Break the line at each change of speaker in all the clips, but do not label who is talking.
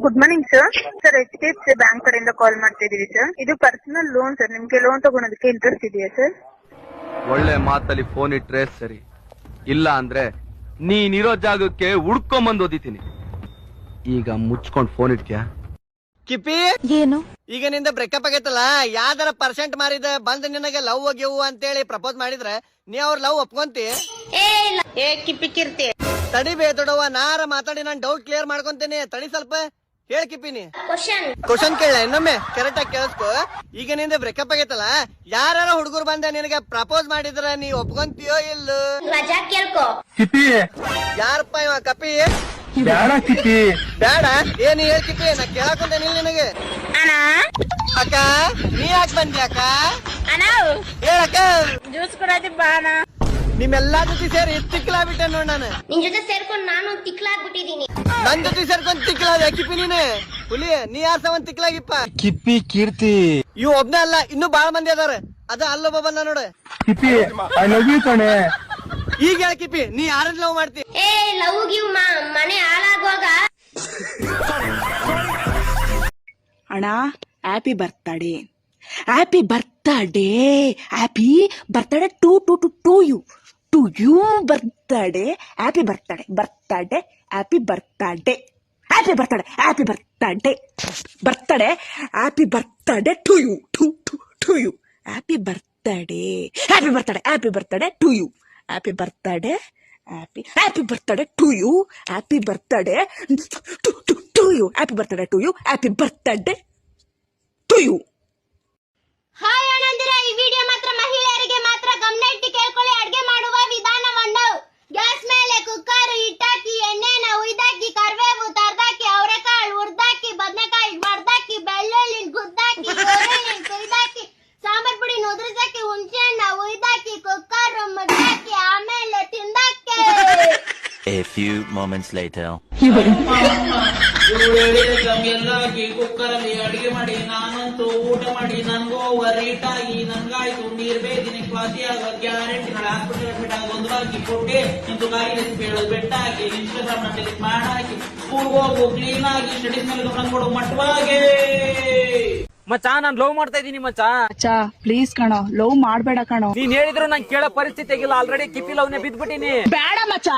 Good morning sir. Sir HDFC bank ಕಡೆಯಿಂದ ಕಾಲ್ ಮಾಡ್ತಿದೀವಿ sir. ಇದು ಪರ್ಸನಲ್ ಲೋನ್ ಸರ್. ನಿಮ್ಗೆ ಲೋನ್ ತಗೊಳೋದಕ್ಕೆ ಇಂಟ್ರೆಸ್ಟ್ ಇದೆಯಾ ಸರ್?
ಒಳ್ಳೆ ಮಾತಲ್ಲಿ ಫೋನ್ ಇಟ್ರೆ ಸರಿ, ಇಲ್ಲ ಅಂದ್ರೆ ನೀನಿರೋ ಜಾಗಕ್ಕೆ ಹುಡ್ಕೊಂಬಂದು ಓದಿತೀನಿ. ಈಗ ಮುಚ್ಕೊಂಡ್ ಫೋನ್ ಇಟ್ಕ್ಯಾ?
ಕಿಪಿ
ಏನು
ಈಗ ನಿಂದ ಬ್ರೇಕಪ್ ಆಗೈತಲ್ಲ, ಯಾವ್ದಾರ ಪರ್ಸೆಂಟ್ ಮಾರಿದ ಬಂದ್ ನಿನಗೆ ಲವ್ ಗಿವ್ ಅಂತೇಳಿ ಪ್ರಪೋಸ್ ಮಾಡಿದ್ರೆ ನೀ ಅವ್ರ ಲವ್ ಒಪ್ಕೊಂತಿ?
ಏ ಕಿಪ್ಪಿ ಕಿರ್ತಿ
ತಡಿಬೇ ದೊಡವ, ನಾರ ಮಾತಾಡಿ ನಾನ್ ಡೌಟ್ ಕ್ಲಿಯರ್ ಮಾಡ್ಕೊಂತೇನೆ. ತಡಿ ಸ್ವಲ್ಪ ಹೇಳ್ ಕಿಪಿನಿ. ಕ್ವಶನ್ ಕೇಳ ಇನ್ನೊಮ್ಮೆ ಕರೆಕ್ಟ್ ಆಗಿ ಕೇಳಿಸ್ಕೊ. ಈಗ ನಿಂದ ಬ್ರೇಕಪ್ ಆಗೈತಲ್ಲ, ಯಾರ ಹುಡುಗರು ಬಂದ ನಿನಗೆ ಪ್ರಪೋಸ್ ಮಾಡಿದ್ರ ನೀ ಒಪ್ಕೊಂತೀಯೋ ಇಲ್ಲೋ?
ಮಜಾ ಕೇಳ್ಕೊ.
ಯಾರಪ್ಪ ಇವ ಕಪಿ?
ಬೇಡ ಕಿಪಿ,
ಬೇಡ ಏನ್ ಹೇಳ್ ಕಿಪಿ, ನಾ ಕೇಳಕೊಂತೇನಿಲ್ಲ ನಿನಗೆ.
ಅಣ್ಣ
ಅಕ್ಕ ನೀ ಯಾಕೆ ಬಂದಿ ಅಕ್ಕ?
ಅಣ್ಣ
ಹೇಳಕ್ಕ.
ಜ್ಯೂಸ್ ಕೊಡೋದಿ ಬಾ ಅಣ್ಣ.
ನಿಮ್ಮೆಲ್ಲಾ ಜೊತೆ ಸೇರಿ ತಿಕ್ಲಾಬಿಟ್ಟೆ ನೋಡ್ ನಾನು.
ನಿನ್ ಜೊತೆ ಸೇರ್ಕೊಂಡು ನಾನು ತಿಕ್ಲಾಗ್ಬಿಟ್ಟಿದೀನಿ.
ನನ್ ಜೊತೆ ಸೇರ್ಕೊಂಡ್ ತಿಕ್ಲಾದ ಕಿಪಿ ನೀನೆ ಹುಲಿ. ನೀ ಯಾರ ಸವನ್ ತಿಕ್ಲಾಗಿಪ್ಪ?
ಕಿಪ್ಪಿ ಕೀರ್ತಿ.
ಇವ್ ಒಬ್ನೇ ಅಲ್ಲ, ಇನ್ನೂ ಬಾಳ ಮಂದಿ ಅದಾರ. ಅದ ಅಲ್ಲೊಬ್ಬ ಬಂದ ನೋಡ.
ಕಿಪ್ಪಿ ಐ ಲವ್ ಯು ಕಣೆ.
ಈಗ ಹೇಳ ಕಿಪಿ, ನೀ ಯಾರನ್ನ ಲವ್ ಮಾಡ್ತಿ?
ಏ ಲವ್ ಗಿವ್ ಮನೆ ಹಾಳಾಗುವಾಗ.
ಅಣ್ಣ happy birthday, happy birthday, happy birthday to you birthday, happy birthday, birthday, happy birthday, happy birthday, happy birthday, birthday, happy birthday to you, happy birthday, happy birthday, happy birthday to you, happy birthday, happy birthday to you, happy birthday to you, happy birthday to you, happy birthday to you.
Hi ಅಣ್ಣಂದಿರ, ಈ video ಮಾತ್ರ ಮಹಿಳೆಯರಿಗೆ ಮಾತ್ರ. ಗಮನ ಇಟ್ಟು ಕೇಳ್ಕೊಳ್ಳಿ. ಅಡ್ಗೆ ಮಾಡುವ ವಿಧಾನವನ್ನು: ಗ್ಯಾಸ್ ಮೇಲೆ ಕುಕ್ಕರ್ ಇಟ್ಟಾಕಿ, ಎಣ್ಣೆನ ಉಯ್ದಾಕಿ, ಕರಿಬೇವು ತರ್ದಾಕಿ, ಅವರೆಕಾಳು ಹುರ್ದಾಕಿ, ಬದನೆಕಾಯಿ ಮರ್ದಾಕಿ, ಬೆಳ್ಳುಳ್ಳಿ ಗುದ್ದಾಕಿ, ಈರುಳ್ಳಿ ಕುಯ್ದಾಕಿ, ಸಾಂಬಾರ್ ಪುಡಿ ಉದುರಿಸಾಕಿ, ಹುಣಸೆ ಹಣ್ಣ ಉಯ್ದಾಕಿ, ಕುಕ್ಕರ್ ಮುದ್ದಾಕಿ, ಆಮೇಲೆ ತಿಂದಾಕಿ.
A few moments later.
ಎಲ್ಲಾಗಿ ಕುಕ್ಕರಲ್ಲಿ ಅಡಿಗೆ ಮಾಡಿ ನಾನಂತೂ ಊಟ ಮಾಡಿ ನನ್ಗೂ ಓವರ್ ಹೀಟ್ ಆಗಿ ನನ್ಗಾಯ್ತು ನೀರ್ ಬೇದಿನ ಕ್ವಾಸಿ ಆಗ ಗ್ಯಾರಂಟಿ ನಾಳೆ ಹಾಸ್ಪಿಟಲ್ ಅಡ್ಮಿಟ್ ಆಗಿ ಒಂದು ಹಾಕಿ ಕೊಟ್ಟೆ ನಿಂತು ಗಾಡಿ ರೆಸಿಪಿ ಹೇಳೋದು ಬೆಟ್ಟ ಹಾಕಿ ಇನ್ಸ್ಟಾಗ್ರಾಮ್ ನ ಡಿಲೀಟ್ ಮಾಡಾಕಿ ಸ್ಕೂಲ್ ಹೋಗು ಕ್ಲೀನ್ ಆಗಿ ಸ್ಟಡೀಸ್ ಮೇಲೆ ಗಮನ ಕೊಡು ಮಟ್ಟವಾಗೆ.
ಮಚ್ಚಾ ನಾನ್ ಲವ್ ಮಾಡ್ತಾ ಇದೀನಿ ಮಚ್ಚಾ.
ಅಚ್ಚಾ ಪ್ಲೀಸ್ ಕಣೋ, ಲವ್ ಮಾಡ್ಬೇಡ ಕಣೋ.
ನೀನ್ ಹೇಳಿದ್ರು ನಂಗೆ ಕೇಳೋ ಪರಿಸ್ಥಿತಿ ಆಗಿಲ್ಲ. ಆಲ್ರೆಡಿ ಕಿಪಿ ಲವ್ನೆ ಬಿದ್ಬಿಟ್ಟಿನಿ.
ಬೇಡ ಮಚ್ಚಾ.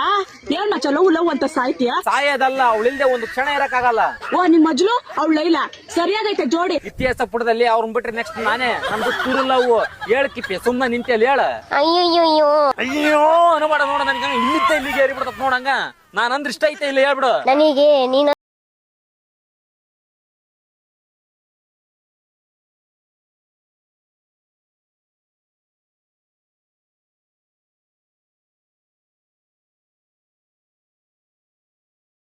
ಏನ್ ಮಚ್ಚಾ ಲವ್ ಅಂತ ಸಾಯ್ತೀಯ?
ಸಾಯೋದಲ್ಲ, ಅವಳಿಲ್ದೆ ಒಂದು ಕ್ಷಣ ಇರಕ್ಕಾಗಲ್ಲ.
ಓ ನಿಮ್ ಮಜ್ಲು ಅವಳು ಲೈಲ ಸರಿಯಾಗೈತೆ ಜೋಡಿ.
ಇತಿಹಾಸ ಪುಟದಲ್ಲಿ ಅವ್ರನ್ ಬಿಟ್ರೆ ನೆಕ್ಸ್ಟ್ ನಾನೇ. ನಮ್ದು ತುರು ಲವ್. ಹೇಳ ಕಿಪಿ, ಸುಮ್ನ ನಿಂತಲ್ಲಿ ಹೇಳ.
ಅಯ್ಯೋ
ಅಯ್ಯೋ ಅನುಮಾಡ ನೋಡ, ನನ್ಗೆ ಇಲ್ಲಿದ್ದ ಇಲ್ಲಿಗೆ ಏರಿಬಿಡ್ತತ್ ನೋಡಂಗ. ನಾನ್ ಅಂದ್ರೆ ಇಷ್ಟ ಐತೆ ಇಲ್ಲ ಹೇಳ್ಬಿಡು.
ನನಗೆ ನೀನು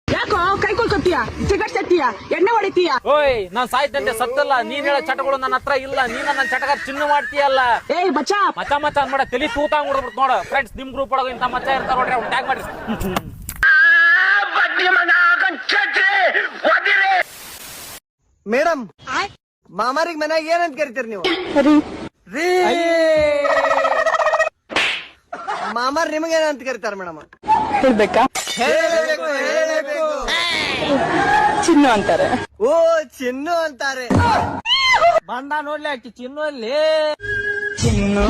ಯಾಕೋ ಕೈ ಕೊಲ್ಕೊತೀಯ, ಸಿಗಟ್ ಸತ್ತೀಯ, ಎಣ್ಣೆ ಹೊಡಿತೀಯ?
ಓಯ್ ನಾನ್ ಸಾಯ್ತಂತೆ ಸತ್ತಲ್ಲ. ನೀನ್ ಹೇಳೋ ಚಟಗಳು ನನ್ನ ಹತ್ರ ಇಲ್ಲ. ನೀನ ನನ್ನ ಚಟಕ ಚಿನ್ನ ಮಾಡ್ತೀಯಲ್ಲ.
ಏಯ್ ಬಚ್ಚಾ,
ಮಚ್ಚ ಮಚ್ಚ ಅನ್ಬೇಡ, ತಲಿ ತೂತಾಂಗ್ ಹೊಡ್ಬಿಡ್ತು ನೋಡ. ಫ್ರೆಂಡ್ಸ್, ನಿಮ್ ಗ್ರೂಪ್ ಒಳಗೆ ಇಂತ ಮಚ್ಚ ಇರ್ತಾರ ನೋಡ್ರಿ, ಅವ್ನು ಟ್ಯಾಗ್ ಮಾಡ್ರಿ.
ಮೇಡಮ್, ಮಾಮಾರಿಗ್ ಮನ್ಯಾಗ ಏನಂತ ಕರಿತೀರಿ ನೀವು? ರೀ ಮಾಮಾರ್ ನಿಮಗೆ ಏನಂತ ಕರಿತಾರ ಮೇಡಮ್?
ಹೇಳ್ಬೇಕಾ?
ಹೇಳಬೇಕು.
ಚಿನ್ನು ಅಂತಾರೆ.
ಓ ಚಿನ್ನು ಅಂತಾರೆ.
ಬಂದ ನೋಡ್ಲಿ ಆಕಿ ಚಿನ್ನು ಅಲ್ಲಿ.
ಚಿನ್ನು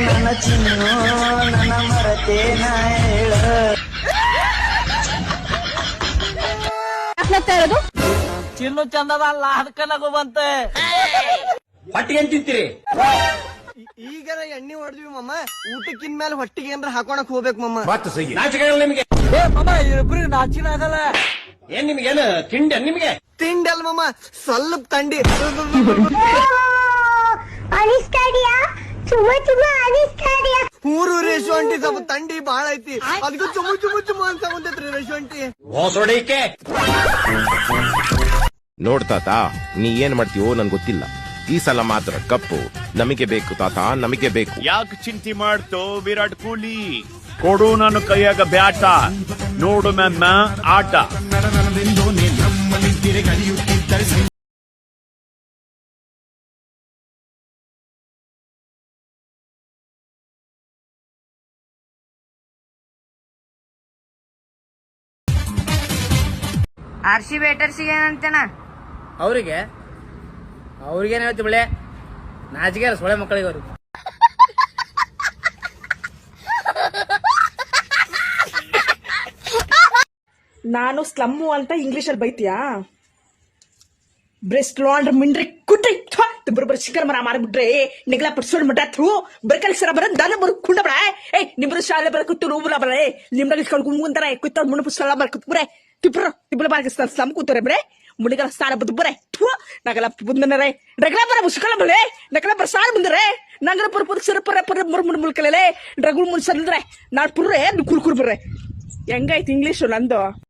ನನ್ನ ಚಿನ್ನು ನನ್ನ ಮರತೇನ ಹೇಳ.
ಚಿನ್ನು ಚಂದದ ಅಲ್ಲ, ಅದಕ್ಕ ನಗು ಬಂತೆ.
ಹೊಟ್ಟಿಗೆ ತಿಂತೀರಿ?
ಈಗ ಎಣ್ಣೆ ಹೊಡೆದ್ವಿ ಮಮ್ಮ. ಊಟಕ್ಕಿನ್ ಮೇಲೆ ಹೊಟ್ಟಿಗೆ ಏನ್ರ ಹಾಕೋಣಕ್ ಹೋಗ್ಬೇಕು ಮಮ್ಮ.
ನಾಚಿಕೆ ನಿಮಗೆ?
ಏ ಮಮ್ಮ, ಇಬ್ರಿಗೆ ನಾಚಿನ ಆಗಲ್ಲ.
ಏನ್ ನಿಮ್ಗೇನು ತಿಂಡಿ? ನಿಮ್ಗೆ
ತಿಂಡಿ ಅಲ್ ಮಮ್ಮ, ಸ್ವಲ್ಪ ತಂಡಿ.
ಅನಿಸ್ತಾಡಿಯಾ? ಚುಮ್ಮ ಅನಿಸ್ತಾಡಿಯಾ?
ಊರು ರೇಷು ಅಂಟಿ ಸ್ವಲ್ಪ ತಂಡಿ ಬಾಳ ಐತಿ, ಅದಕ್ಕೂ ಚುಮ್ಮು ಅನ್ಸಕೊಂತೈತ್ರಿ ರೇಷು ಅಂಟಿ.
ಹೊಸೊಡಿಕೆ
ನೋಡ್ತಾತ, ನೀ ಏನ್ ಮಾಡ್ತೀವೋ ನನ್ ಗೊತ್ತಿಲ್ಲ. ಈ ಸಲ ಮಾತ್ರ ಕಪ್ಪು ನಮಗೆ ಬೇಕು ತಾತ, ನಮಗೆ ಬೇಕು.
ಯಾಕೆ ಚಿಂತೆ ಮಾಡ್ತೋ ವಿರಾಟ್ ಕೊಹ್ಲಿ? ಕೊಡು ನನ್ನ ಕೈಯಾಗ ಬ್ಯಾಟ, ನೋಡು ನನ್ನ ಆಟ.
ಆರ್ಸಿ ಬೇಟರ್ಸಿಗೆ ಏನಂತೇನ
ಅವ್ರಿಗೇನ್ ಹೇಳ್ತಿ ಬಿಳೆ ನಾಚಿಗೆ ಸೊಳೆ ಮಕ್ಕಳಿಗೆ ಅವ್ರು.
ನಾನು ಸ್ಲಮ್ಮು ಅಂತ ಇಂಗ್ಲಿಷಲ್ಲಿ ಬೈತೀಯಾ? ಬ್ರೆಸ್ಟ್ ಲಾಂಡ್ರ್ ಮಿಂಡ್ರಿ ಕುಟ್ರಿ ಬರೋಬ್ಬರ ಶಿಖರ್ ಮರ ಮಾರ್ಬಿಟ್ರೆ ನಿಗ್ಲಾ ಪಡ್ಸೋಡ್ ಮಟ್ಟ ಥೂ ಬರ್ಕಲ್ ಸರ ಬರ ದಾನ ಬರು ಕುಂಡ ಬರ ನಿಮ್ರ ಶಾಲೆ ಬರ ಕುತ್ತು ರೂಬಲ ಬರ ನಿಮ್ರಲ್ಲಿ ಕುಂತಾರೆ ಕುತ್ತ ಮುಣ ಪುಸ್ತಕ ಬರ ಕುತ್ಬರೆ ತಿಬ್ರ ಬಾರ್ಗಿಸ್ತಾರ ಸ್ಲಮ್ ಕೂತಾರೆ ಬರೆ ಮುಡಿಗಳ ಸ್ಥಾನ ಬದ್ದು ಬರೆ ಥೂ ನಗಲ ಬುಂದನರೆ ನಗಲ ಬರ ಮುಸ್ಕಲ ಬಲೆ ನಗಲ ಬರ ಸಾಲ ಬಂದರೆ ನಗಲ ಪುರ ಸಿರ ಪರ ಮುಳ್ಕಲೇ ರಗುಳ್ ಮುನ್ಸಂದ್ರೆ ನಾಡ್ ಪುರ್ರೆ ಕುರ್ಕುರ್ ಬರ್ರೆ ಹೆಂಗಾಯ್ತು ಇಂಗ್ಲೀಷು ನಂದು?